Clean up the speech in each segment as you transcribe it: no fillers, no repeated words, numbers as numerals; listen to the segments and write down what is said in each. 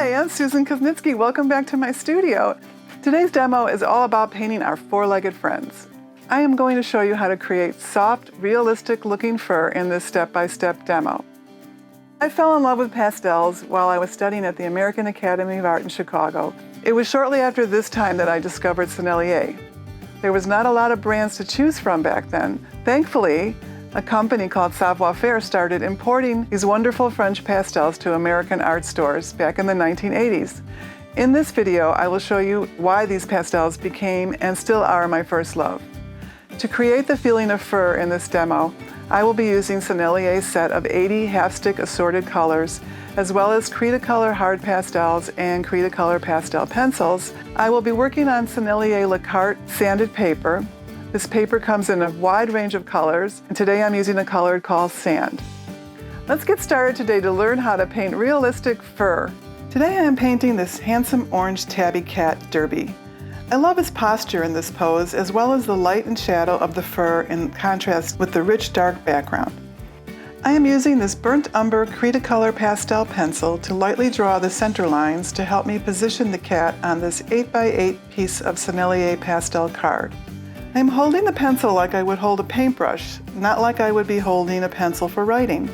Hi, I'm Susan Kuznitsky. Welcome back to my studio. Today's demo is all about painting our four-legged friends. I am going to show you how to create soft, realistic-looking fur in this step-by-step demo. I fell in love with pastels while I was studying at the American Academy of Art in Chicago. It was shortly after this time that I discovered Sennelier. There was not a lot of brands to choose from back then. Thankfully, a company called Savoir-Faire started importing these wonderful French pastels to American art stores back in the 1980s. In this video, I will show you why these pastels became and still are my first love. To create the feeling of fur in this demo, I will be using Sennelier's set of 80 half-stick assorted colors, as well as Cretacolor hard pastels and Cretacolor pastel pencils. I will be working on Sennelier Le Carte sanded paper. This paper comes in a wide range of colors, and today I'm using a color called Sand. Let's get started today to learn how to paint realistic fur. Today I am painting this handsome orange tabby cat, Derby. I love his posture in this pose, as well as the light and shadow of the fur in contrast with the rich dark background. I am using this burnt umber Cretacolor pastel pencil to lightly draw the center lines to help me position the cat on this 8x8 piece of Sennelier pastel card. I am holding the pencil like I would hold a paintbrush, not like I would be holding a pencil for writing.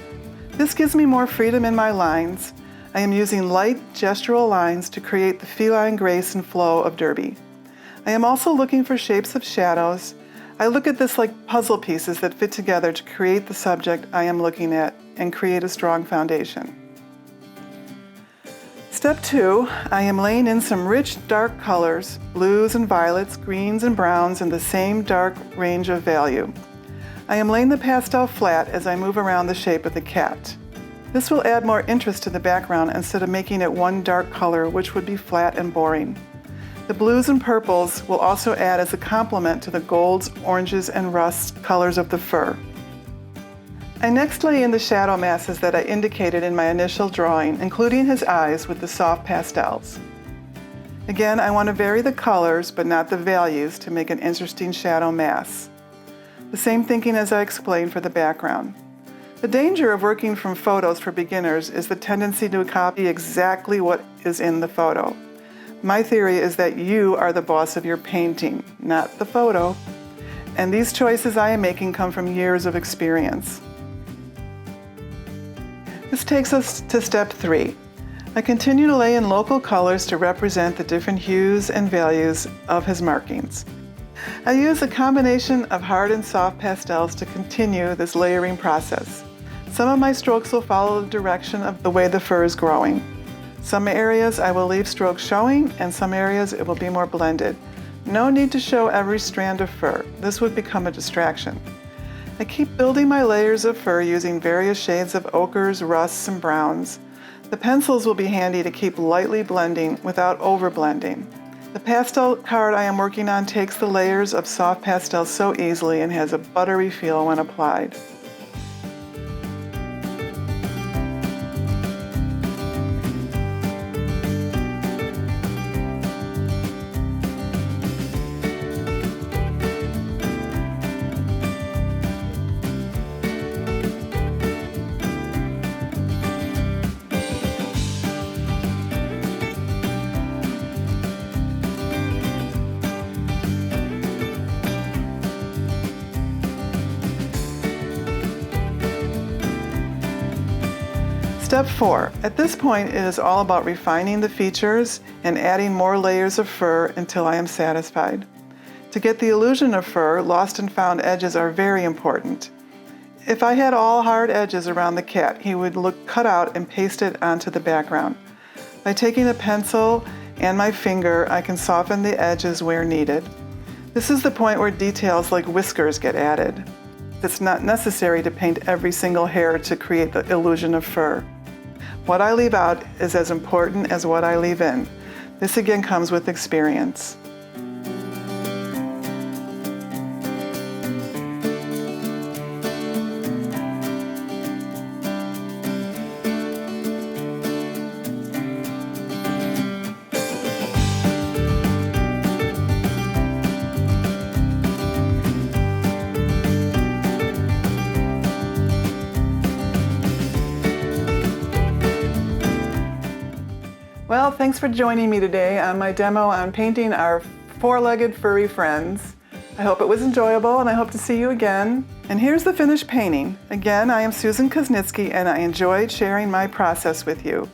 This gives me more freedom in my lines. I am using light gestural lines to create the feline grace and flow of Derby. I am also looking for shapes of shadows. I look at this like puzzle pieces that fit together to create the subject I am looking at and create a strong foundation. Step 2, I am laying in some rich dark colors, blues and violets, greens and browns in the same dark range of value. I am laying the pastel flat as I move around the shape of the cat. This will add more interest to the background instead of making it one dark color, which would be flat and boring. The blues and purples will also add as a complement to the golds, oranges, and rusts colors of the fur. I next lay in the shadow masses that I indicated in my initial drawing, including his eyes with the soft pastels. Again, I want to vary the colors but not the values to make an interesting shadow mass. The same thinking as I explained for the background. The danger of working from photos for beginners is the tendency to copy exactly what is in the photo. My theory is that you are the boss of your painting, not the photo. And these choices I am making come from years of experience. This takes us to step 3. I continue to lay in local colors to represent the different hues and values of his markings. I use a combination of hard and soft pastels to continue this layering process. Some of my strokes will follow the direction of the way the fur is growing. Some areas I will leave strokes showing, and some areas it will be more blended. No need to show every strand of fur. This would become a distraction. I keep building my layers of fur using various shades of ochres, rusts, and browns. The pencils will be handy to keep lightly blending without over-blending. The pastel card I am working on takes the layers of soft pastels so easily and has a buttery feel when applied. Step 4. At this point, it is all about refining the features and adding more layers of fur until I am satisfied. To get the illusion of fur, lost and found edges are very important. If I had all hard edges around the cat, he would look cut out and pasted onto the background. By taking a pencil and my finger, I can soften the edges where needed. This is the point where details like whiskers get added. It's not necessary to paint every single hair to create the illusion of fur. What I leave out is as important as what I leave in. This again comes with experience. Well, thanks for joining me today on my demo on painting our four-legged furry friends. I hope it was enjoyable and I hope to see you again. And here's the finished painting. Again, I am Susan Kuznitsky and I enjoyed sharing my process with you.